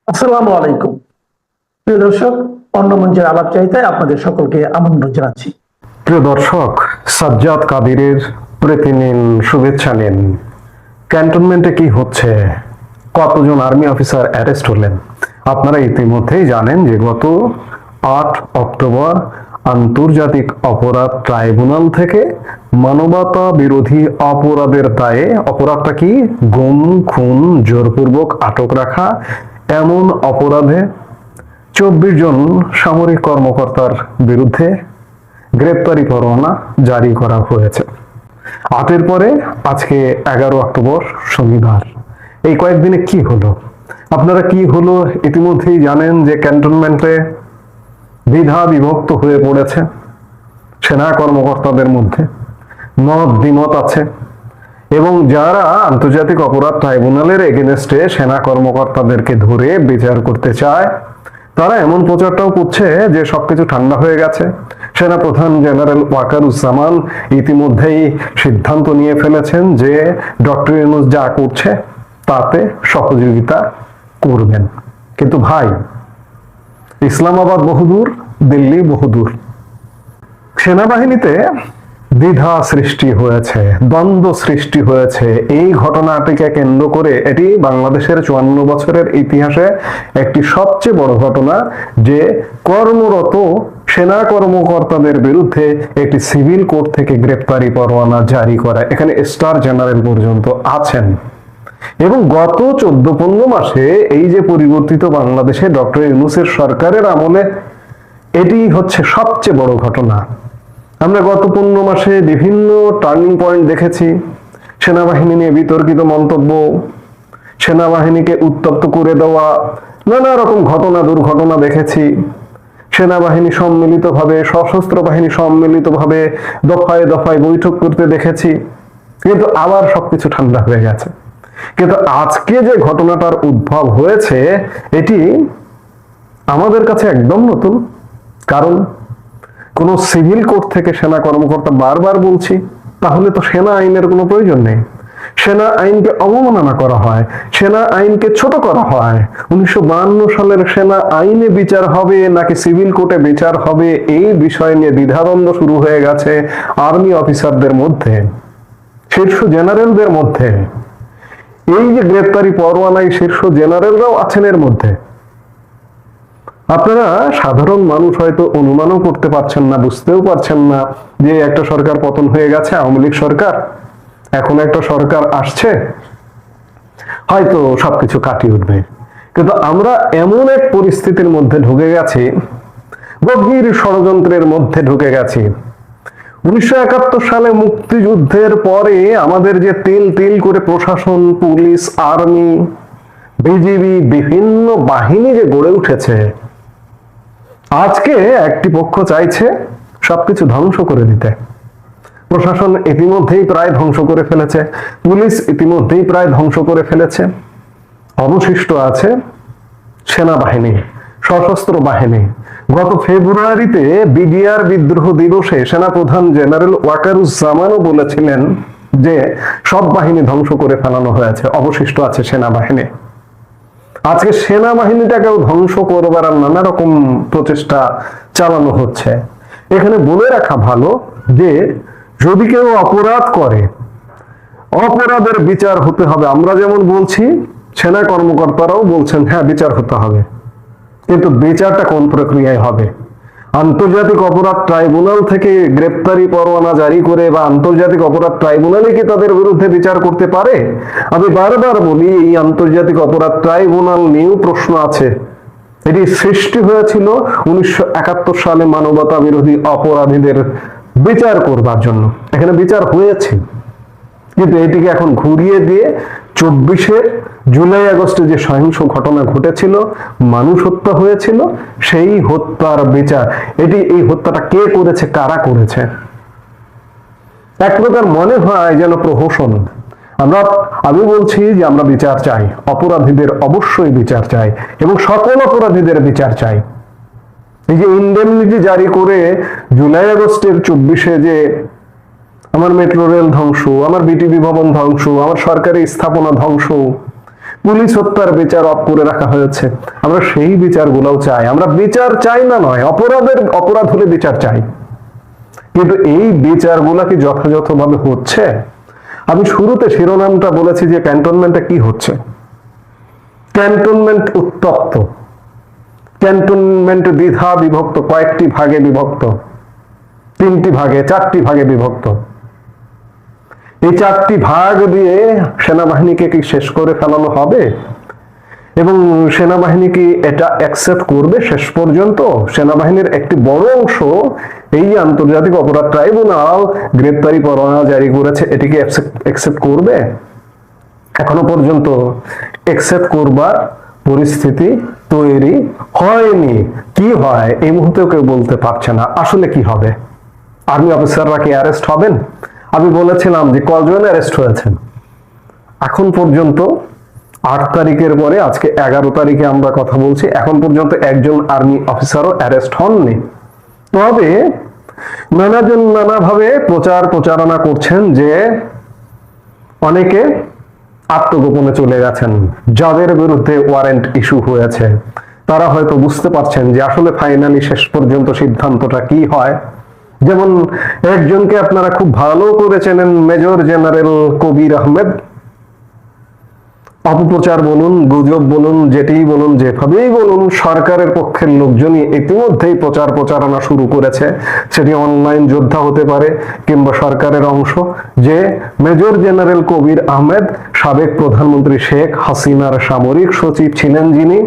আসসালামু আলাইকুম। প্রিয় দর্শক, অন্য মঞ্চের আলাপচারিতায় আপনাদের সকলকে আমন্ত্রণ জানাচ্ছি। প্রিয় দর্শক, সাজ্জাদ কাদিরের প্রীতি নিন, শুভেচ্ছা নিন। ক্যান্টনমেন্টে কি হচ্ছে? কতজন আর্মি অফিসার অ্যারেস্ট হলেন? আপনারা ইতিমধ্যেই জানেন যে গত 8 অক্টোবর আন্তর্জাতিক অপরাধ ট্রাইব্যুনাল থেকে মানবতা বিরোধী অপরাধের দায়ে, অপরাধটা কি? গুম, খুন, জোরপূর্বক আটক রাখা, এমন অপরাধে 24 জন সামরিক কর্মকর্তার বিরুদ্ধে গ্রেপ্তারি পরোয়ানা জারি করা হয়েছে। 8-এর পরে আজকে 11 অক্টোবর শনিবার। এই কয়েকদিনে কি হলো? আপনারা কি হলো ইতিমধ্যেই জানেন যে ক্যান্টনমেন্টে দ্বিধা বিভক্ত হয়ে পড়েছে সেনা কর্মকর্তাদের মধ্যে, মত দ্বিমত আছে এবং যারা আন্তর্জাতিক অপরাধ ট্রাইব্যুনালের এগেনস্টে সেনা কর্মকর্তাদেরকে ধরে বিচার করতে চায় তারা এমন প্রচারটাও করছে যে সবকিছু ঠান্ডা হয়ে গেছে। সেনা প্রধান জেনারেল ওয়াকারুজ্জামান ইতিমধ্যেই সিদ্ধান্ত নিয়ে ফেলেছেন যে ডক্টর ইউনূস যা করছে তাতে সহযোগিতা করবেন। কিন্তু ভাই, ইসলামাবাদ বহুদূর, দিল্লি বহুদূর। সেনাবাহিনীতে দ্বিধা সৃষ্টি হয়েছে, দ্বন্দ্ব সৃষ্টি হয়েছে। এই ঘটনাটিকে কেন্দ্র করে এটি বাংলাদেশের 54 বছরের ইতিহাসে একটি সবচেয়ে বড় ঘটনা যে কর্মরত সেনা কর্মকর্তাদের বিরুদ্ধে একটি সিভিল কোর্ট থেকে গ্রেপ্তারি পরোয়ানা জারি করা। এখানে স্টার জেনারেল পর্যন্ত আছেন। এবং গত 14-15 মাসে এই যে পরিবর্তিত বাংলাদেশে ডক্টর ইউনূসের সরকারের আমলে এটি হচ্ছে সবচেয়ে বড় ঘটনা। আমরা গত 15 মাসে বিভিন্ন টার্নিং পয়েন্ট দেখেছি। সেনাবাহিনী নিয়ে বিতর্কিত মন্তব্য, সেনাবাহিনীকে উত্তপ্ত করে দেওয়া, নানা রকম ঘটনা দুর্ঘটনা দেখেছি। সেনাবাহিনী সম্মিলিতভাবে, সশস্ত্র বাহিনী সম্মিলিতভাবে দফায় দফায় বৈঠক করতে দেখেছি, কিন্তু আবার সবকিছু ঠান্ডা হয়ে গেছে। কিন্তু আজকে যে ঘটনাটার উদ্ভব হয়েছে এটি আমাদের কাছে একদম নতুন। কারণ কোন সিভিল কোর্ট থেকে সেনা কর্মকর্তা, বারবার বলছি, তাহলে তো সেনা আইনের কোনো প্রয়োজন নেই। সেনা আইনকে অবমাননা করা হয়, সেনা আইনকে ছোট করা হয়। 1952 সালের সেনা আইনে বিচার হবে নাকি সিভিল কোর্টে বিচার হবে, এই বিষয় নিয়ে দ্বিধাদ্বন্দ্ব শুরু হয়ে গেছে আর্মি অফিসারদের মধ্যে, শীর্ষ জেনারেলদের মধ্যে। এই যে গ্রেপ্তারি পরোয়ানায় শীর্ষ জেনারেলরাও আছেন এর মধ্যে। আপনারা সাধারণ মানুষ হয়তো অনুমানও করতে পারছেন না, বুঝতেও পারছেন না যে একটা সরকার পতন হয়ে গেছে, আওয়ামী লীগ সরকার, এখন একটা সরকার আসছে, হয়তো সবকিছু কাটিয়ে উঠবে। কিন্তু আমরা এমন এক পরিস্থিতির মধ্যে ঢুকে গেছি, গভীর ষড়যন্ত্রের মধ্যে ঢুকে গেছি। 1971 সালে মুক্তিযুদ্ধের পরে আমাদের যে তিল তিল করে প্রশাসন, পুলিশ, আর্মি, বিজিবি, বিভিন্ন বাহিনী যে গড়ে উঠেছে, আজকে একটি পক্ষ চাইছে সবকিছু ধ্বংস করে দিতে। প্রশাসন ইতিমধ্যেই প্রায় ধ্বংস করে ফেলেছে, পুলিশ ইতিমধ্যেই প্রায় ধ্বংস করে ফেলেছে। অবশিষ্ট আছে সেনাবাহিনী, সশস্ত্র বাহিনী। গত ফেব্রুয়ারিতে বিডিআর বিদ্রোহ দিবসে সেনাপ্রধান জেনারেল ওয়াকারুজ্জামানও বলেছিলেন যে সব বাহিনী ধ্বংস করে ফেলানো হয়েছে, অবশিষ্ট আছে সেনাবাহিনী। আজকে সেনাবাহিনীটাকেও ধ্বংস করবার নানা রকম প্রচেষ্টা চালানো হচ্ছে। এখানে বলে রাখা ভালো যে যদি কেউ অপরাধ করে, অপরাধের বিচার হতে হবে। আমরা যেমন বলছি, সেনা কর্মকর্তারাও বলছেন হ্যাঁ বিচার হতে হবে, কিন্তু বিচারটা কোন প্রক্রিয়ায় হবে? আন্তর্জাতিক অপরাধ ট্রাইব্যুনাল থেকে গ্রেপ্তারি পরোয়ানা জারি করে বা আন্তর্জাতিক অপরাধ ট্রাইব্যুনালে কি তাদের বিরুদ্ধে বিচার করতে পারে? আমি বারবার বলি, এই আন্তর্জাতিক অপরাধ ট্রাইব্যুনাল নিয়েও প্রশ্ন আছে। এটি সৃষ্টি হয়েছিল 1971 সালে মানবতা বিরোধী অপরাধীদের বিচার করবার জন্য। এখানে বিচার হয়েছে, কিন্তু এটিকে এখন ঘুরিয়ে দিয়ে 24 জুলাই আগস্টে যে সহিংস ঘটনা ঘটেছিল, মানুষ হত্যা হয়েছিল, সেই হত্যার বিচার। এই হত্যাটা কে করেছে, কারা করেছে? এক প্রকার মনে হয় যেন প্রহসন। আমি বলছি যে আমরা বিচার চাই, অপরাধীদের অবশ্যই বিচার চাই এবং সকল অপরাধীদের বিচার চাই। এই যে ইন্ডেমনিটি জারি করে জুলাই আগস্টের 24 যে আমার মেট্রো রেল ধ্বংস, আমার বিটিভি ভবন ধ্বংস, আমার সরকারি স্থাপনা ধ্বংস, পুলিশ হত্যার বিচার অফ করে রাখা হয়েছে। আমরা সেই বিচারগুলোও চাই। আমরা বিচার চাই না নয়, অপরাধ হলে বিচার চাই, কিন্তু এই বিচারগুলো কি যথাযথভাবে হচ্ছে? আমি শুরুতে শিরোনামটা বলেছি যে ক্যান্টনমেন্টে কি হচ্ছে। ক্যান্টনমেন্ট উত্তপ্ত, ক্যান্টনমেন্ট দ্বিধা বিভক্ত, কয়েকটি ভাগে বিভক্ত, 3টি ভাগে 4টি ভাগে বিভক্ত। এই 4টি ভাগ দিয়ে সেনাবাহিনীকে কি শেষ করে ফেলানো হবে? এবং সেনাবাহিনী কি এটা অ্যাকসেপ্ট করবে শেষ পর্যন্ত? সেনাবাহিনীর একটি বড় অংশ এই আন্তর্জাতিক অপরাধ ট্রাইব্যুনাল গ্রেপ্তারি পরোয়ানা জারি করেছে, এটিকে অ্যাকসেপ্ট করবে? এখনো পর্যন্ত অ্যাকসেপ্ট করবার পরিস্থিতি তৈরি হয়নি। কি হয় এই মুহূর্তেও কেউ বলতে পারছে না। আসলে কি হবে? আর্মি অফিসাররা কি অ্যারেস্ট হবেন? আমি বলেছিলাম যে কজন অ্যারেস্ট হয়েছেন এখন পর্যন্ত। 8 তারিখের পরে আজকে 11 তারিখে আমরা কথা বলছি, এখন পর্যন্ত একজন আর্মি অফিসারও অ্যারেস্ট হননি। তবে নানাজন নানাভাবে প্রচারণা করছেন যে অনেকে আত্মগোপনে চলে গেছেন, যাদের বিরুদ্ধে ওয়ারেন্ট ইস্যু হয়েছে তারা হয়তো বুঝতে পারছেন যে আসলে ফাইনালি শেষ পর্যন্ত সিদ্ধান্তটা কি হয়। যেমন একজনকে আপনারা খুব ভালো করে চেনেন, মেজর জেনারেল কবির আহমেদ। অপপ্রচার বলুন, গুজব বলুন, যেটাই বলুন, যেভাবেই বলুন, সরকারের পক্ষের লোকজনই ইতিমধ্যেই প্রচারণা শুরু করেছে। সেটি অনলাইন যোদ্ধা হতে পারে কিংবা সরকারের অংশ, যে মেজর জেনারেল কবির আহমেদ সাবেক প্রধানমন্ত্রী শেখ হাসিনার সামরিক সচিব ছিলেন, যিনি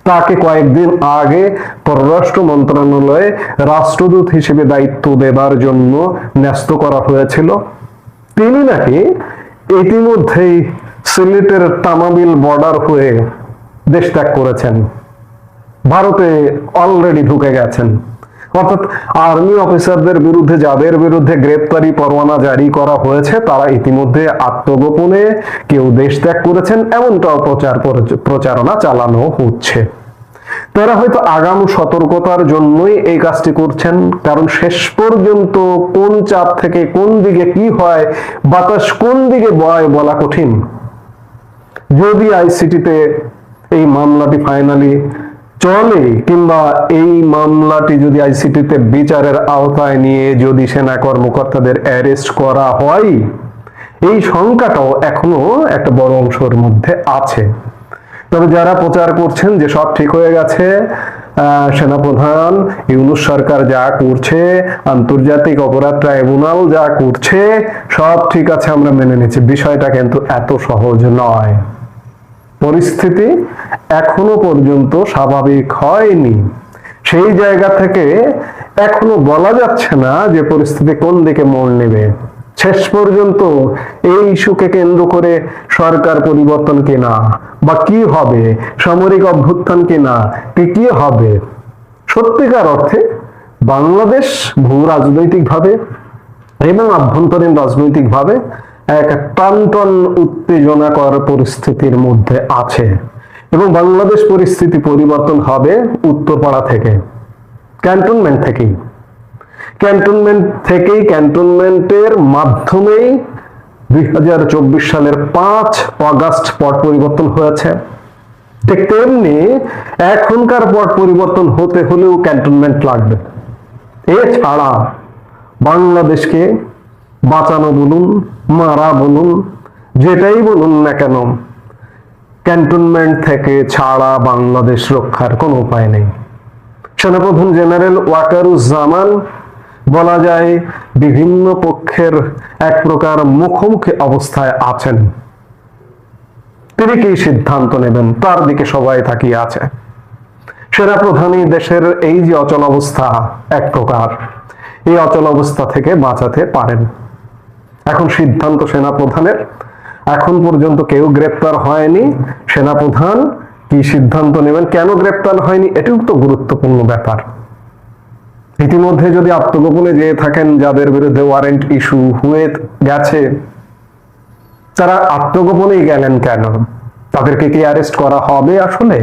তাকে কয়েকদিন আগে পররাষ্ট্র মন্ত্রণালয়ে রাষ্ট্রদূত হিসেবে দায়িত্ব দেবার জন্য ন্যস্ত করা হয়েছিল। তিনি নাকি ইতিমধ্যেই সিলেটের তামাবিল বর্ডার হয়ে দেশ ত্যাগ করেছেন, ভারতে অলরেডি ঢুকে গেছেন। অর্থাৎ আর্মি অফিসারদের বিরুদ্ধে, যাদের বিরুদ্ধে গ্রেপ্তারি পরোয়ানা জারি করা হয়েছে, তারা ইতিমধ্যে আত্মগোপনে কেউ দেশ ত্যাগ করেছেন, এমনটাও প্রচারণা চালানো হচ্ছে। তারা হয়তো আগাম সতর্কতার জন্যই এই কাজটি করছেন, কারণ শেষ পর্যন্ত কোন চাপ থেকে কোন দিকে কি হয়, বাতাস কোন দিকে বয় বলা কঠিন। যদি আইসিটিতে এই মামলাটি ফাইনালি চলে, কিংবা এই মামলাটি যদি আইসিটিতে বিচারের আওতায় নিয়ে যদি সেনা কর্মকর্তাদের অ্যারেস্ট করা হয়, এই সংখ্যাটাও এখনো একটা বড় অংশের মধ্যে আছে। তবে যারা প্রচার করছেন যে সব ঠিক হয়ে গেছে, সেনাপ্রধান ইউনূস সরকার যা করছে, আন্তর্জাতিক অপরাধ ট্রাইব্যুনাল যা করছে, সব ঠিক আছে, আমরা মেনে নিচ্ছি, বিষয়টা কিন্তু এত সহজ নয়। পরিস্থিতি এখনো পর্যন্ত স্বাভাবিক হয়নি। সেই জায়গা থেকে এখনো বলা যাচ্ছে না যে পরিস্থিতি কোন দিকে মোড় নেবে। শেষ পর্যন্ত এই ইস্যুকে কেন্দ্র করে সরকার পরিবর্তন কিনা বা কি হবে, সামরিক অভ্যুত্থান কিনা, কি হবে, সত্যিকার অর্থে বাংলাদেশ ভূ রাজনৈতিকভাবে এবং আভ্যন্তরীণ রাজনৈতিকভাবে এক টানটান উত্তেজনাকর পরিস্থিতির মধ্যে আছে। এবং বাংলাদেশ পরিস্থিতি পরিবর্তন হবে উত্তরপাড়া থেকে, ক্যান্টনমেন্ট ক্যান্টনমেন্টের মাধ্যমেই 2024 সালের 5 অগাস্ট পট পরিবর্তন হয়েছে। ঠিক তেমনি এখনকার পট পরিবর্তন হতে হলেও ক্যান্টনমেন্ট লাগবে। এছাড়া বাংলাদেশকে বাঁচানো বলুন, মারা বলুন, যেটাই বলুন না কেন, ক্যান্টনমেন্ট থেকে ছাড়া বাংলাদেশ রক্ষার কোনো উপায় নেই। সেনাপ্রধান জেনারেল ওয়াকারুজ্জামান বলা যায় বিভিন্ন পক্ষের এক প্রকার মুখোমুখি অবস্থায় আছেন। তিনি কি সিদ্ধান্ত নেবেন তার দিকে সবাই তাকিয়ে আছে। সেনাপ্রধানই দেশের এই যে অচল অবস্থা, এক প্রকার এই অচল অবস্থা থেকে বাঁচাতে পারেন। এখন সিদ্ধান্ত সেনাপ্রধানের। এখন পর্যন্ত কেউ গ্রেপ্তার হয়নি। সেনাপ্রধান কি সিদ্ধান্ত নেবেন, কেন গ্রেপ্তার হয়নি, এটিও তো গুরুত্বপূর্ণ ব্যাপার। ইতিমধ্যে যদি আত্মগোপনে যেয়ে থাকেন, যাদের বিরুদ্ধে ওয়ারেন্ট ইস্যু হয়ে গেছে, তারা আত্মগোপনেই গেলেন কেন? তাদেরকে কি অ্যারেস্ট করা হবে আসলে,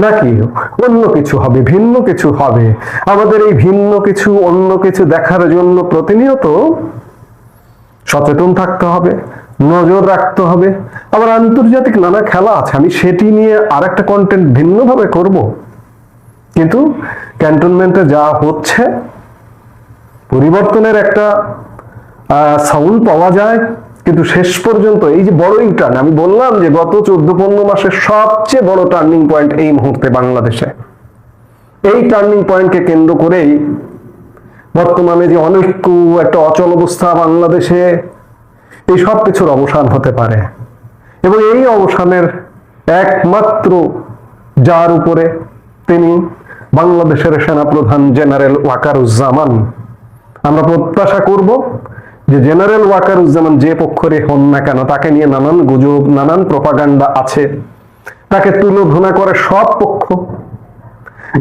নাকি অন্য কিছু হবে, ভিন্ন কিছু হবে? আমাদের এই ভিন্ন কিছু, অন্য কিছু দেখার জন্য প্রতিনিয়ত সচেতন থাকতে হবে, নজর রাখতে হবে। আবার আন্তর্জাতিক নানা খেলা আছে, আমি সেটি নিয়ে আর একটা কন্টেন্ট ভিন্নভাবে করব। কিন্তু ক্যান্টনমেন্টে যা হচ্ছে, পরিবর্তনের একটা সাউন্ড পাওয়া যায়, কিন্তু শেষ পর্যন্ত এই যে বড় ইউটার্ন, আমি বললাম যে গত 14-15 মাসের সবচেয়ে বড় টার্নিং পয়েন্ট এই মুহূর্তে বাংলাদেশে। এই টার্নিং পয়েন্টকে কেন্দ্র করেই বর্তমানে যে অনৈক্য, একটা অচল অবস্থা বাংলাদেশে, এই সব কিছুর অবসান হতে পারে। এবং এই অবসানের একমাত্র যার উপরে, তিনি বাংলাদেশের সেনাপ্রধান জেনারেল ওয়াকারুজ্জামান। আমরা প্রত্যাশা করব যে জেনারেল ওয়াকারুজ্জামান যে পক্ষরে হন না কেন, তাকে নিয়ে নানান গুজব, নানান প্রপাগান্ডা আছে, তাকে তুলোধনা করে সব পক্ষ।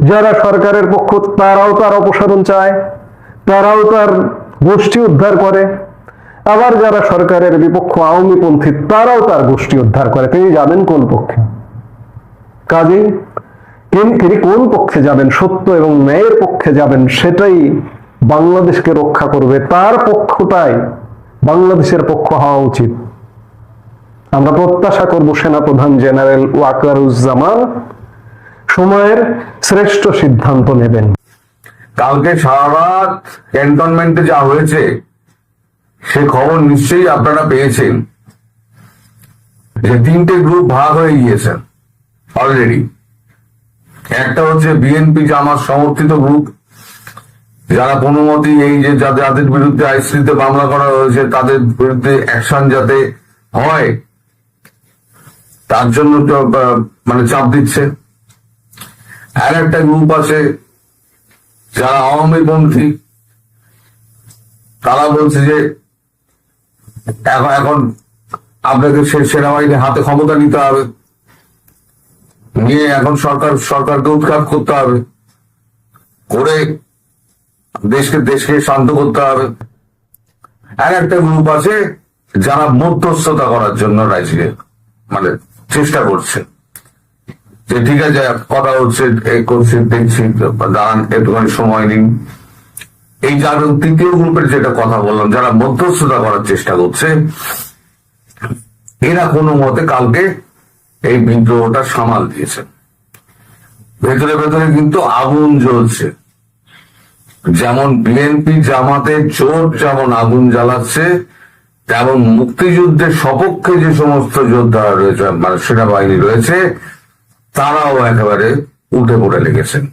যারা সরকারের পক্ষ, তারাও তার অপসারণ চায়, তারাও তার গোষ্ঠী উদ্ধার করে। আবার যারা সরকারের বিপক্ষ, আওয়ামীপন্থী, তারাও তার গোষ্ঠী উদ্ধার করে। তিনি যাবেন কোন পক্ষে? কাজেই তিনি কোন পক্ষে যাবেন, সত্য এবং ন্যায়ের পক্ষে যাবেন, সেটাই বাংলাদেশকে রক্ষা করবে। তার পক্ষটাই বাংলাদেশের পক্ষ হওয়া উচিত। আমরা প্রত্যাশা করব সেনাপ্রধান জেনারেল ওয়াকারুজ্জামান সময়ের শ্রেষ্ঠ সিদ্ধান্ত নেবেন। কালকে সারা রাত ক্যান্টনমেন্টে যা হয়েছে সে খবর নিশ্চয়ই আপনারা পেয়েছেন যে 3টে গ্রুপ ভাগ হয়ে গিয়েছেন অলরেডি। একটা হচ্ছে বিএনপি জামাত সমর্থিত গ্রুপ, যারা কোনো মতেই এই যে যাদের বিরুদ্ধে আইসিতে মামলা করা হয়েছে তাদের বিরুদ্ধে অ্যাকশন যাতে হয় তার জন্য মানে চাপ দিচ্ছে। আর একটা গ্রুপ আছে যারা আওয়ামীপন্থী, তারা বলছে যে এখন আপনাকে সেনাবাহিনীর হাতে ক্ষমতা নিতে হবে, নিয়ে এখন সরকারকে উৎখাত করতে হবে, করে দেশকে শান্ত করতে হবে। আর একটা গ্রুপ আছে যারা মধ্যস্থতা করার জন্য রাজ্যে মানে চেষ্টা করছে, যে ঠিক আছে কথা হচ্ছে, এই করছে, দেখছি, দাঁড়ান একটুখানি সময় নিন। এই যার 3য় গ্রুপের যেটা কথা বললাম, যারা মধ্যস্থতা করার চেষ্টা করছে, এরা কোনো মতে কালকে এই বিদ্রোহটা সামাল দিয়েছে। ভেতরে ভেতরে কিন্তু আগুন জ্বলছে, যেমন বিএনপি জামাতের জোট যেমন আগুন জ্বালাচ্ছে, তেমন মুক্তিযুদ্ধের সপক্ষে যে সমস্ত যোদ্ধারা রয়েছে, মানে সেনাবাহিনী রয়েছে, তারাও একেবারে উঠে পড়ে লেগেছেন।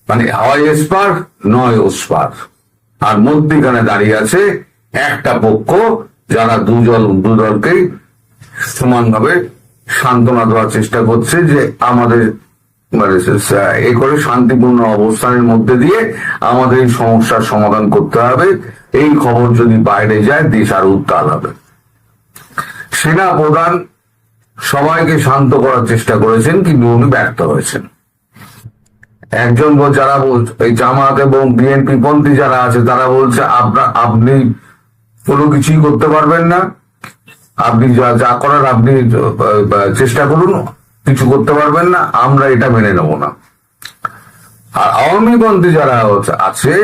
মানে হয় এসপার নয় ওসপার, আর মধ্যিখানে দাঁড়িয়ে আছে একটা পক্ষ, যারা দুদলকেই সমানভাবে সান্ত্বনা দেওয়ার চেষ্টা করছে যে আমাদের মানে এ করে শান্তিপূর্ণ অবস্থানের মধ্যে দিয়ে আমাদের এই সমস্যার সমাধান করতে হবে। এই খবর যদি বাইরে যায় দেশ আর উত্তাল হবে। সেনা প্রধান সবাইকে শান্ত করার চেষ্টা করেছেন, কিন্তু উনি ব্যর্থ হয়েছেন। একজন যারা এই জামাত এবং বিএনপি পন্থী যারা আছে তারা বলছে আপনি কোনো কিছুই করতে পারবেন না, আপনি যা করার আপনি চেষ্টা করুন, কিছু করতে পারবেন না, আমরা এটা মেনে নেব না। আর আওয়ামী পন্থী যারা আছে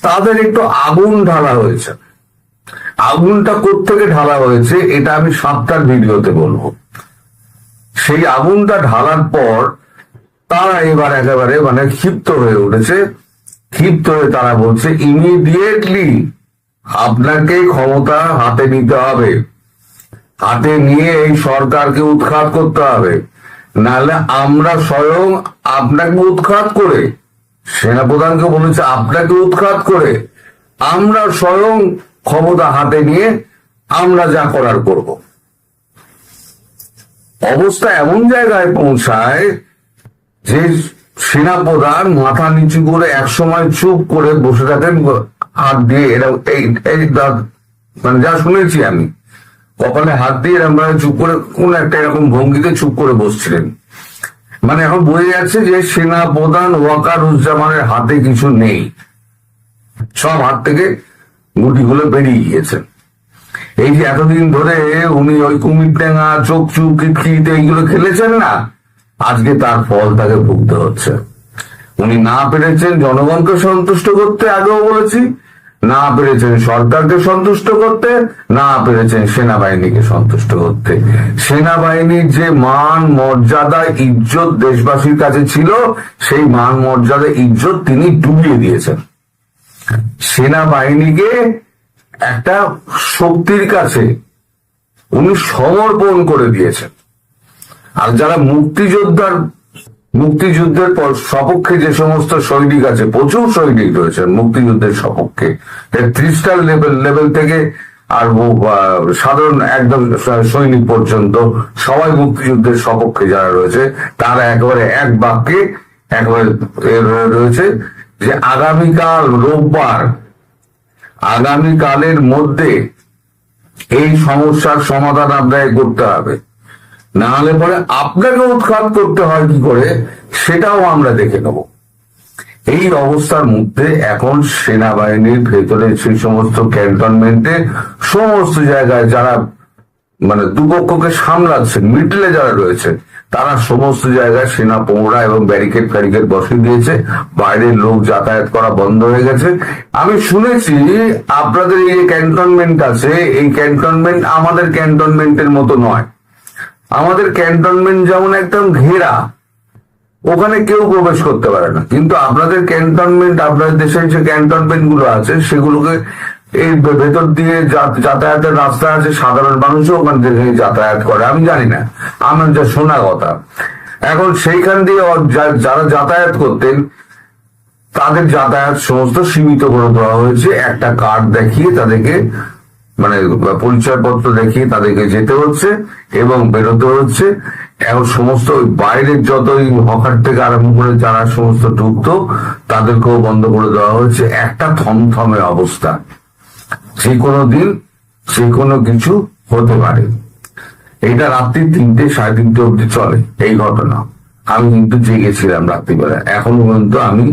তাদের একটু আগুন ঢালা হয়েছে। আগুনটা কোত্থেকে ঢালা হয়েছে এটা আমি 7টার ভিডিওতে বলবো। সেই আগুনটা ঢালার পর তারা এবার একেবারে মানে ক্ষিপ্ত হয়ে উঠেছে। ক্ষিপ্ত হয়ে তারা বলছে ইমিডিয়েটলি আপনাকে ক্ষমতা হাতে নিতে হবে, হাতে নিয়ে এই সরকারকে উৎখাত করতে হবে, নাহলে আমরা স্বয়ং আপনাকে উৎখাত করে, সেনাপ্রধানকে বলেছে আপনাকে উৎখাত করে আমরা স্বয়ং ক্ষমতা হাতে নিয়ে আমরা যা করার করব। অবস্থা এমন জায়গায় পৌঁছায় যে সেনাপ্রধান মাথা নিচু করে একসময় চুপ করে বসে থাকেন, হাত দিয়ে মানে যা শুনেছি আমি, কপালে হাত দিয়ে এরকম চুপ করে কোন একটা এরকম ভঙ্গিতে চুপ করে বসছিলেন। মানে এখন বোঝা যাচ্ছে যে সেনাপ্রধান ওয়াকারুজ্জামানের হাতে কিছু নেই, সব হাত থেকে গুটিগুলো বেরিয়ে গিয়েছে। এই যে এতদিন ধরে উনি ওই কুমির টেঙা, চোখ চুপ, কিটকিট এইগুলো খেলেছেন না, আজকে তার ফল তাকে ভুগতে হচ্ছে। উনি না পেরেছেন জনগণকে সন্তুষ্ট করতে, আগেও বলেছি, না পেরেছেন সরকারকে সন্তুষ্ট করতে, না পেরেছেন সেনাবাহিনীকে সন্তুষ্ট করতে। সেনাবাহিনীর যে মান মর্যাদা ইজ্জত দেশবাসীর কাছে ছিল, সেই মান মর্যাদা ইজ্জত তিনি ডুবিয়ে দিয়েছেন। সেনাবাহিনীকে একটা শক্তির কাছে উনি সমর্পণ করে দিয়েছেন। আর যারা মুক্তিযুদ্ধের পর সপক্ষে যে সমস্ত সৈনিক আছে, প্রচুর সৈনিক রয়েছেন মুক্তিযুদ্ধের সপক্ষে, 3 স্টার লেভেল থেকে আর সাধারণ একদম সৈনিক পর্যন্ত সবাই মুক্তিযুদ্ধের সপক্ষে যারা রয়েছে, তারা একেবারে এক বাক্যে একেবারে রয়েছে যে আগামীকাল রোববার, আগামীকালের মধ্যে এই সমস্যার সমাধান আপনাকে করতে হবে, না হলে পরে আপনাকে উৎখাত করতে হয় কি করে সেটাও আমরা দেখে নেব। এই অবস্থার মধ্যে এখন সেনাবাহিনীর ভেতরে সেই সমস্ত ক্যান্টনমেন্টে সমস্ত জায়গায় যারা মানে দুপক্ষকে সামলাচ্ছেন, মিডলে যারা রয়েছে, তারা সমস্ত জায়গায় সেনা পৌঁড়া এবং ব্যারিকেড বসিয়ে দিয়েছে। বাইরের লোক যাতায়াত করা বন্ধ হয়ে গেছে। আমি শুনেছি আপনাদের এই যে ক্যান্টনমেন্ট আছে, এই ক্যান্টনমেন্ট আমাদের ক্যান্টনমেন্টের মতো নয়। আমাদের ক্যান্টনমেন্ট যেমন একদম ঘেরা, ওখানে কেউ প্রবেশ করতে পারে না, কিন্তু আপনাদের ক্যান্টনমেন্ট, আপনাদের দেশের যে ক্যান্টনমেন্ট গুলো আছে সেগুলোকে এই ভেতর দিয়ে যাতায়াতের রাস্তা আছে, সাধারণ মানুষও ওখান থেকে যাতায়াত করে। আমি জানি না, আমার যা শোনা কথা। এখন সেইখান দিয়ে যারা যাতায়াত করতেন তাদের যাতায়াত সমস্ত সীমিত করে দেওয়া হয়েছে। একটা কার্ড দেখিয়ে তাদেরকে, মানে পরিচয়পত্র দেখিয়ে তাদেরকে যেতে হচ্ছে এবং বেরোতে হচ্ছে। এখন সমস্ত বাইরের যতই হকার থেকে আরম্ভ করে যারা সমস্ত ঢুকতো তাদেরকেও বন্ধ করে দেওয়া হয়েছে। একটা থমথমে অবস্থা, যে কোনো দিন যে কোনো কিছু হতে পারে। এইটা রাত্রি 3টে 3:30 অব্দি চলে এই ঘটনা। আমি কিন্তু জেগেছিলাম রাত্রিবেলা, এখনো পর্যন্ত আমি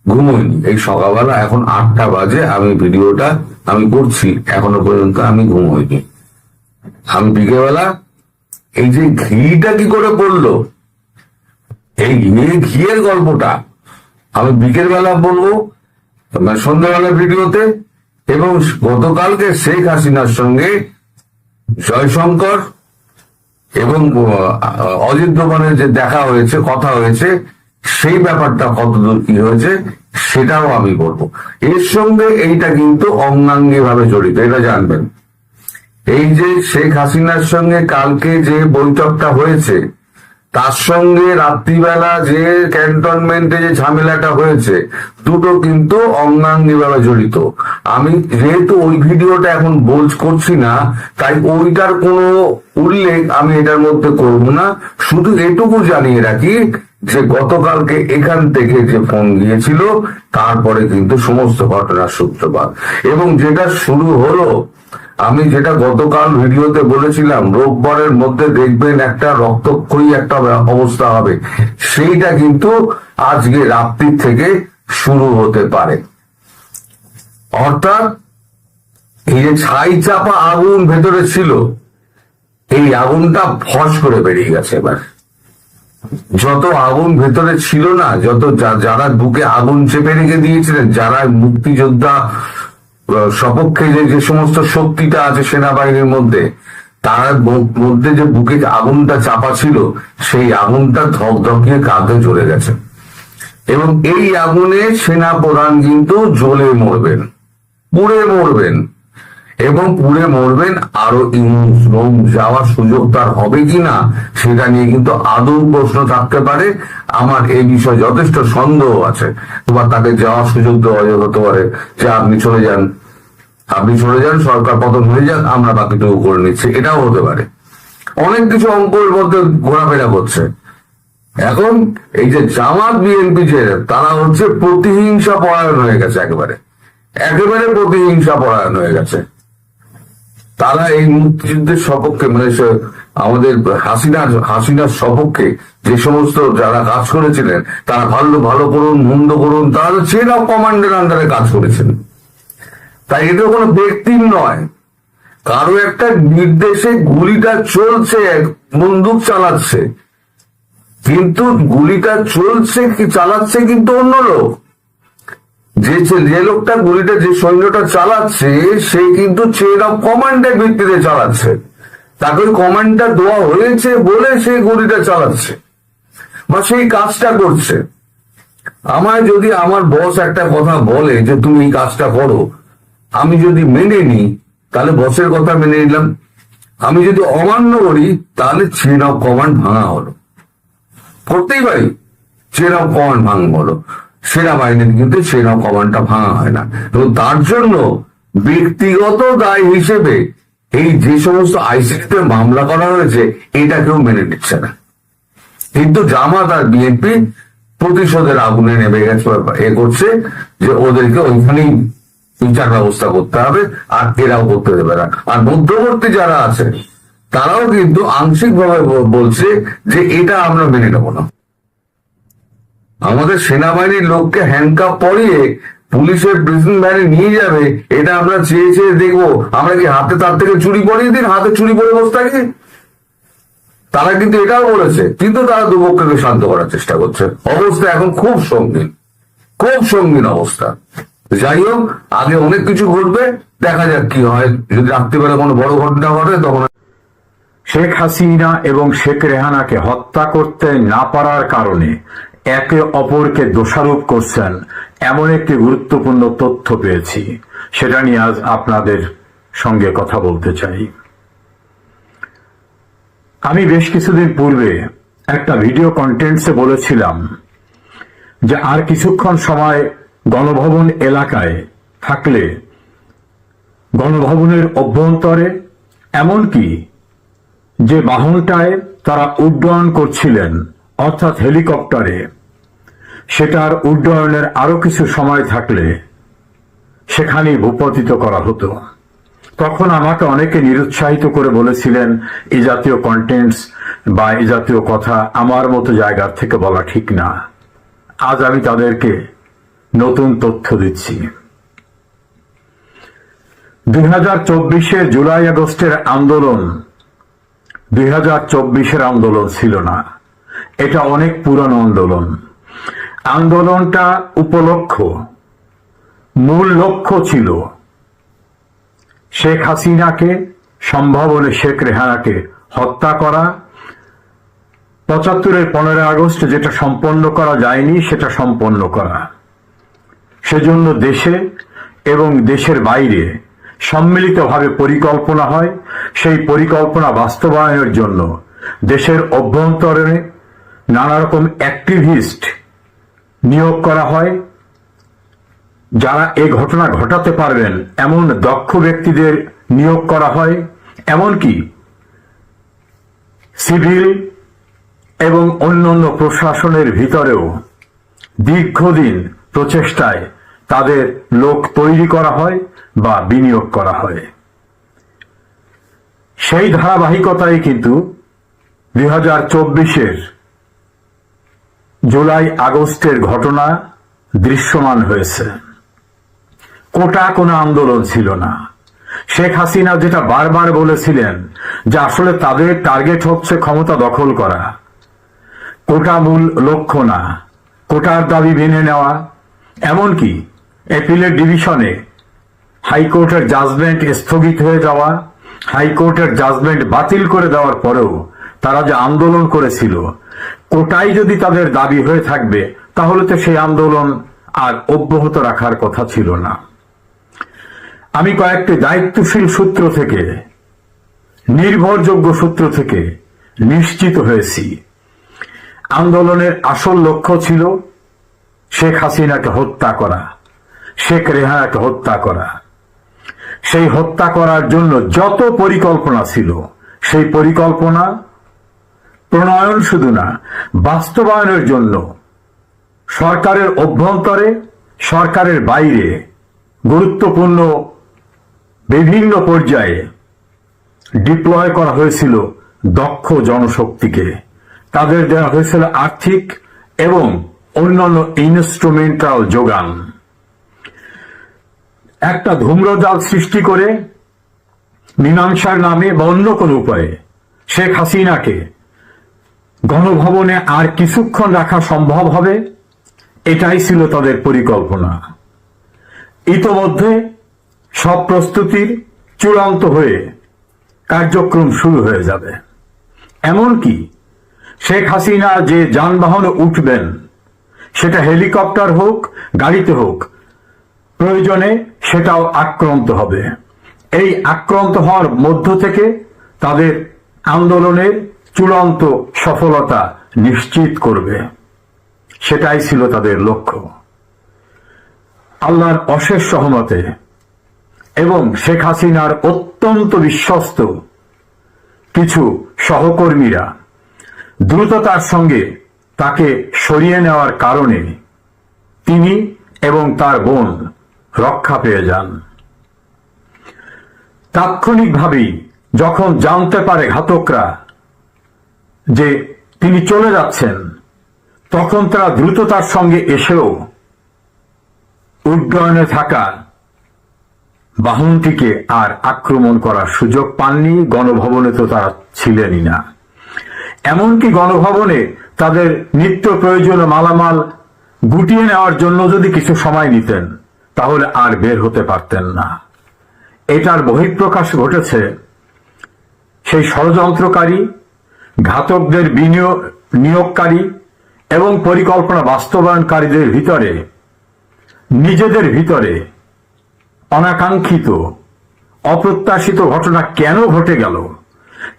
ঘুমোইনি। এই সকালবেলা এখন 8টা বাজে, আমি ভিডিওটা আমি করছি, এখনো পর্যন্ত আমি ঘুমোইনি। আমি বিকেলবেলা এই যে ঘিটা কি করে পড়লো, এই ঘিয়ের গল্পটা আমি বিকেল বেলা বলবো, মানে সন্ধ্যাবেলা ভিডিওতে। এবং গতকালকে শেখ হাসিনার সঙ্গে জয়শঙ্কর এবং অজিত দোভালের যে দেখা হয়েছে, কথা হয়েছে, সেই ব্যাপারটা কতদূর কি হয়েছে সেটাও আমি বলবো। এর সঙ্গে এইটা কিন্তু অঙ্গাঙ্গি ভাবে জড়িত, এটা জানবেন। এই যে শেখ হাসিনার সঙ্গে কালকে যে বৈঠকটা হয়েছে, তার সঙ্গে রাত্রিবেলা যে ক্যান্টনমেন্টে যে ঝামেলাটা হয়েছে, দুটো কিন্তু অঙ্গাঙ্গি ভাবে জড়িত। আমি যেহেতু ওই ভিডিওটা এখন করছি না, তাই ওইটার কোনো উল্লেখ আমি এটার মধ্যে করব না। শুধু এটুকু জানিয়ে রাখি যে গতকালকে এখান থেকে যে ফোন গিয়েছিল, তারপরে কিন্তু সমস্ত ঘটনার সূত্রপাত। এবং যেটা শুরু হলো, আমি যেটা গতকাল ভিডিওতে বলেছিলাম, রোববারের মধ্যে দেখবেন একটা রক্তক্ষয়ী একটা অবস্থা হবে, সেইটা কিন্তু আজকে রাত্রি থেকে শুরু হতে পারে। অর্থাৎ এই যে ছাই চাপা আগুন ভেতরে ছিল, এই আগুনটা ফস করে বেরিয়ে গেছে। এবার যত আগুন ভেতরে ছিল না, যত যারা বুকে আগুন চেপে রেখে দিয়েছিলেন, যারা মুক্তিযোদ্ধা সপক্ষে যে সমস্ত শক্তিটা আছে সেনাবাহিনীর মধ্যে, তার মধ্যে যে বুকে আগুনটা চাপা ছিল, সেই আগুনটা ধকধকিয়ে কাঁধে জ্বলে গেছে। এবং এই আগুনে সেনা প্রধান কিন্তু জ্বলে মরবেন, পুড়ে মরবেন, এবং পুড়ে মরবেন। আরো যাওয়ার সুযোগ তার হবে কিনা সেটা নিয়ে কিন্তু আদৌ প্রশ্ন থাকতে পারে। আমার এই বিষয়ে যথেষ্ট সন্দেহ আছে। তোমার তাকে যাওয়ার সুযোগ দেওয়া হতে পারে যে আপনি চলে যান, সরকার পতন হয়ে যাক, আমরা বাকিটুকু করে নিচ্ছি, এটাও হতে পারে। অনেক কিছু অঙ্কের মধ্যে ঘোরাফেরা করছে। এখন এই যে জামাত বিএনপি যে তারা হচ্ছে প্রতিহিংসা পরায়ণ হয়ে গেছে, একেবারে প্রতিহিংসা পরায়ণ হয়ে গেছে। তারা এই মুক্তিযুদ্ধের সপক্ষে, মানে আমাদের হাসিনার সপক্ষে যে সমস্ত যারা কাজ করেছিলেন, তারা ভালো করুন মন্দ করুন, তারা চেন অফ কমান্ডের আন্ডারে কাজ করেছেন। তাই এটা কোনো ব্যক্তির নয়, কারো একটা নির্দেশে গুলিটা চলছে, বন্দুক চালাচ্ছে, কিন্তু গুলিটা চালাচ্ছে কিন্তু অন্য লোক। যে লোকটা গুলিটা, যে সৈন্যটা চালাচ্ছে, সে কিন্তু চেইন অফ কমান্ডের ভিত্তিতে চালাচ্ছে। তাকে ওই কমান্ডটা দেওয়া হয়েছে বলে সে গুলিটা চালাচ্ছে বা সেই কাজটা করছে। আমায় যদি আমার বস একটা কথা বলে যে তুমি এই কাজটা করো, আমি যদি মেনে নিই তাহলে বসের কথা মেনে নিলাম। আমি যদি অমান্য করি তাহলে চেইন অফ কমান্ড ভাঙা হলো। করতেই পারি, চেইন অফ কমান্ড ভাঙা হলো। সেনাবাহিনীর কিন্তু চেইন অফ কমান্ডটা ভাঙা হয় না, এবং তার জন্য ব্যক্তিগত দায় হিসেবে এই যে সমস্ত আইসিটিতে মামলা করা হয়েছে এটা কেউ মেনে নিচ্ছে না। কিন্তু জামাত আর বিএনপি প্রতিশোধের আগুনে নেমে গেছে, এ করছে যে ওদেরকে ওইখানেই বিচার ব্যবস্থা করতে হবে, আর এরাও করতে দেবে না। আর মধ্যবর্তী যারা আছে তারাও কিন্তু আংশিকভাবে বলছে যে এটা আমরা মেনে নেব না। আমাদের সেনাবাহিনীর লোককে হ্যান্ডকাপ পরিয়ে পুলিশের প্রিজন ভ্যানে নিয়ে যাবে, এটা আমরা চেয়ে চেয়ে দেখবো? আমরা কি হাতে তার থেকে চুরি পরিয়ে দিন, হাতে চুরি পরে বসে থাকি? তারা কিন্তু এটাও বলেছে, কিন্তু তারা দুপক্ষকে শান্ত করার চেষ্টা করছে। অবস্থা এখন খুব সঙ্গীন, খুব সঙ্গীন অবস্থা। যাই হোক, আগে অনেক কিছু ঘটবে, দেখা যাক কি হয়। যদি রাত্রিবেলা কোনো বড় ঘটনা ঘটে তখন। শেখ হাসিনা এবং শেখ রেহানাকে হত্যা করতে না পারার কারণে একে অপরকে দোষারোপ করছেন এমন একটি গুরুত্বপূর্ণ তথ্য পেয়েছি, সেটা নিয়ে আজ আপনাদের সঙ্গে কথা বলতে চাই। আমি বেশ কিছুদিন পূর্বে একটা ভিডিও কন্টেন্টসে বলেছিলাম যে আর কিছুক্ষণ সময় গণভবন এলাকায় থাকলে গণভবনের অভ্যন্তরে, এমনকি যে বাহনটায় তারা উড্ডয়ন করছিলেন অর্থাৎ হেলিকপ্টারে, সেটার উড্ডয়নের আরো কিছু সময় থাকলে সেখানেই ভূপাতিত করা হতো। তখন আমাকে অনেকে নিরুৎসাহিত করে বলেছিলেন এই জাতীয় কন্টেন্টস বা এই জাতীয় কথা আমার মতো জায়গার থেকে বলা ঠিক না। আজ আমি তাদেরকে নতুন তথ্য দিচ্ছি। 2024 জুলাই আগস্টের আন্দোলন 2024 আন্দোলন ছিল না, এটা অনেক পুরানো আন্দোলন। আন্দোলনটা মূল লক্ষ্য ছিল শেখ হাসিনাকে, সম্ভবত শেখ রেহানাকে হত্যা করা। 75-এর 15 আগস্ট যেটা সম্পন্ন করা যায়নি সেটা সম্পন্ন করা। সেজন্য দেশে এবং দেশের বাইরে সম্মিলিতভাবে পরিকল্পনা হয়। সেই পরিকল্পনা বাস্তবায়নের জন্য দেশের অভ্যন্তরে নানা রকম অ্যাক্টিভিস্ট নিয়োগ করা হয়, যারা এই ঘটনা ঘটাতে পারবেন এমন দক্ষ ব্যক্তিদের নিয়োগ করা হয়। এমনকি সিভিল এবং অন্যান্য প্রশাসনের ভিতরেও দীর্ঘদিন প্রচেষ্টায় তাদের লোক তৈরি করা হয় বা বিনিয়োগ করা হয়। সেই ধারাবাহিকতায় কিন্তু 2024-এর জুলাই আগস্টের ঘটনা দৃশ্যমান হয়েছে। কোটা কোনো আন্দোলন ছিল না। শেখ হাসিনা যেটা বারবার বলেছিলেন যে আসলে তাদের টার্গেট হচ্ছে ক্ষমতা দখল করা, কোটা মূল লক্ষ্য না, কোটার দাবি মেনে নেওয়া। এমনকি অ্যাপিলেট ডিভিশনে হাইকোর্টের জাজমেন্ট স্থগিত হয়ে যাওয়া, হাইকোর্টের জাজমেন্ট বাতিল করে দেওয়ার পরেও তারা যে আন্দোলন করেছিল, কোটাই যদি তাদের দাবি হয়ে থাকবে তাহলে তো সেই আন্দোলন আর অব্যাহত রাখার কথা ছিল না। আমি কয়েকটি দায়িত্বশীল সূত্র থেকে, নির্ভরযোগ্য সূত্র থেকে নিশ্চিত হয়েছি আন্দোলনের আসল লক্ষ্য ছিল শেখ হাসিনাকে হত্যা করা, শেখ রেহানাকে হত্যা করা। সেই হত্যা করার জন্য যত পরিকল্পনা ছিল, সেই পরিকল্পনা প্রণয়ন শুধু না, বাস্তবায়নের জন্য সরকারের অভ্যন্তরে, সরকারের বাইরে গুরুত্বপূর্ণ বিভিন্ন পর্যায়ে ডিপ্লয় করা হয়েছিল দক্ষ জনশক্তিকে। তাদের দেওয়া হয়েছিল আর্থিক এবং অন্যান্য ইনস্ট্রুমেন্টাল যোগান। একটা ধূম্রজাল সৃষ্টি করে মীমাংসার নামে বা অন্য কোনো উপায়ে শেখ হাসিনাকে গণভবনে আর কিছুক্ষণ রাখা সম্ভব হবে, এটাই ছিল তাদের পরিকল্পনা। ইতোমধ্যে সব প্রস্তুতির চূড়ান্ত হয়ে কার্যক্রম শুরু হয়ে যাবে। এমনকি শেখ হাসিনা যে যানবাহনে উঠবেন, সেটা হেলিকপ্টার হোক, গাড়িতে হোক, প্রয়োজনে সেটাও আক্রান্ত হবে। এই আক্রান্ত হওয়ার মধ্য থেকে তাদের আন্দোলনের চূড়ান্ত সফলতা নিশ্চিত করবে, সেটাই ছিল তাদের লক্ষ্য। আল্লাহর অশেষ সহমতে এবং শেখ হাসিনার অত্যন্ত বিশ্বস্ত কিছু সহকর্মীরা দ্রুততার সঙ্গে তাকে সরিয়ে নেওয়ার কারণে তিনি এবং তার বোন রক্ষা পেয়ে যান। তাৎক্ষণিকভাবেই যখন জানতে পারে ঘাতকরা যে তিনি চলে যাচ্ছেন, তখন তারা দ্রুততার সঙ্গে এসেও উড্ডয়নে থাকা বাহনটিকে আর আক্রমণ করার সুযোগ পাননি। গণভবনে তো তারা ছিলেনই না। এমনকি গণভবনে তাদের নিত্য প্রয়োজনীয় মালামাল গুটিয়ে নেওয়ার জন্য যদি কিছু সময় নিতেন, তাহলে আর বের হতে পারতেন না। এটার বহিঃপ্রকাশ ঘটেছে সেই ষড়যন্ত্রকারী, ঘাতকদের নিয়োগকারী এবং পরিকল্পনা বাস্তবায়নকারীদের ভিতরে, নিজেদের ভিতরে অনাকাঙ্ক্ষিত অপ্রত্যাশিত ঘটনা কেন ঘটে গেল,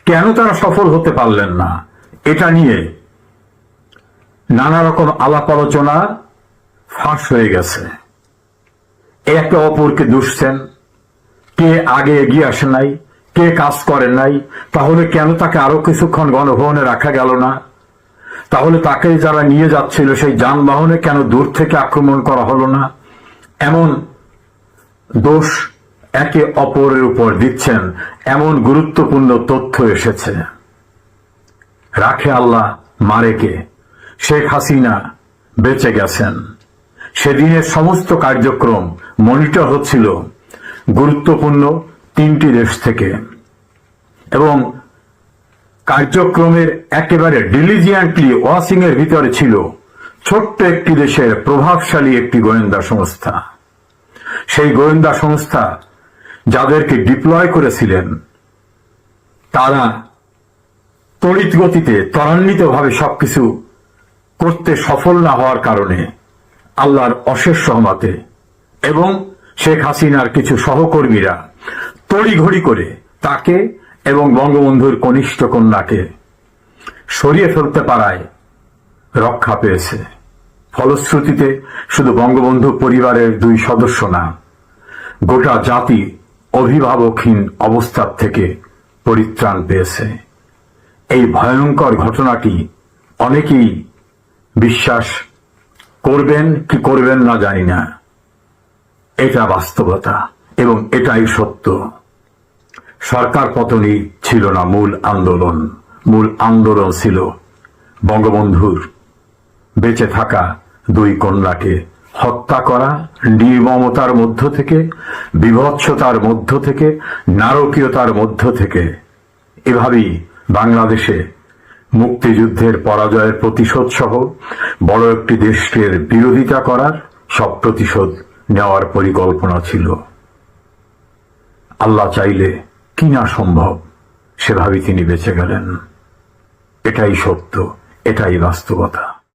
কেন তারা সফল হতে পারলেন না, এটা নিয়ে নানা রকম আলাপ আলোচনা ফাঁস হয়ে গেছে। একে অপরকে দুষছেন, কে আগে এগিয়ে আসে নাই, কে কাজ করেন নাই, তাহলে কেন তাকে আরো কিছুক্ষণ গণভবনে রাখা গেল না, তাহলে তাকে যারা নিয়ে যাচ্ছিল সেই যানবাহনে কেন দূর থেকে আক্রমণ করা হলো না, এমন দোষ একে অপরের উপর দিচ্ছেন। এমন গুরুত্বপূর্ণ তথ্য এসেছে। রাখে আল্লাহ, মারে কে। শেখ হাসিনা বেঁচে গেছেন। সেদিনের সমস্ত কার্যক্রম মনিটর হচ্ছিল গুরুত্বপূর্ণ 3টি দেশ থেকে, এবং কার্যক্রমের একেবারে ডিলিজিয়েন্টলি ওয়াচিং এর ভিতরে ছিল ছোট্ট একটি দেশের প্রভাবশালী একটি গোয়েন্দা সংস্থা। সেই গোয়েন্দা সংস্থা যাদেরকে ডিপ্লয় করেছিলেন, তারা তড়িৎ গতিতে ত্বরান্বিতভাবে সবকিছু করতে সফল না হওয়ার কারণে আল্লাহর অশেষ সহমতে এবং শেখ হাসিনার কিছু সহকর্মীরা তড়িঘড়ি করে তাকে এবং বঙ্গবন্ধুর কনিষ্ঠ কন্যাকে সরিয়ে ফেলতে পারায় রক্ষা পেয়েছে। ফলশ্রুতিতে শুধু বঙ্গবন্ধু পরিবারের 2 সদস্য না, গোটা জাতি অভিভাবকহীন অবস্থার থেকে পরিত্রাণ পেয়েছে। এই ভয়ঙ্কর ঘটনাটি অনেকেই বিশ্বাস করবেন কি করবেন না জানি না, এটা বাস্তবতা এবং এটাই সত্য। সরকার পতনই ছিল না মূল আন্দোলন। মূল আন্দোলন ছিল বঙ্গবন্ধুর বেঁচে থাকা 2 কন্যাকে হত্যা করা, নির্মমতার মধ্য থেকে, বিভৎসতার মধ্য থেকে, নারকীয়তার মধ্য থেকে। এভাবেই বাংলাদেশে মুক্তিযুদ্ধের পরাজয়ের প্রতিশোধ সহ বড় একটি দেশকে বিরোধিতা করার সব প্রতিশোধ নেওয়ার পরিকল্পনা ছিল। আল্লাহ চাইলে কি না সম্ভব, সেভাবে তিনি বেঁচে গেলেন। এটাই সত্য, এটাই বাস্তবতা।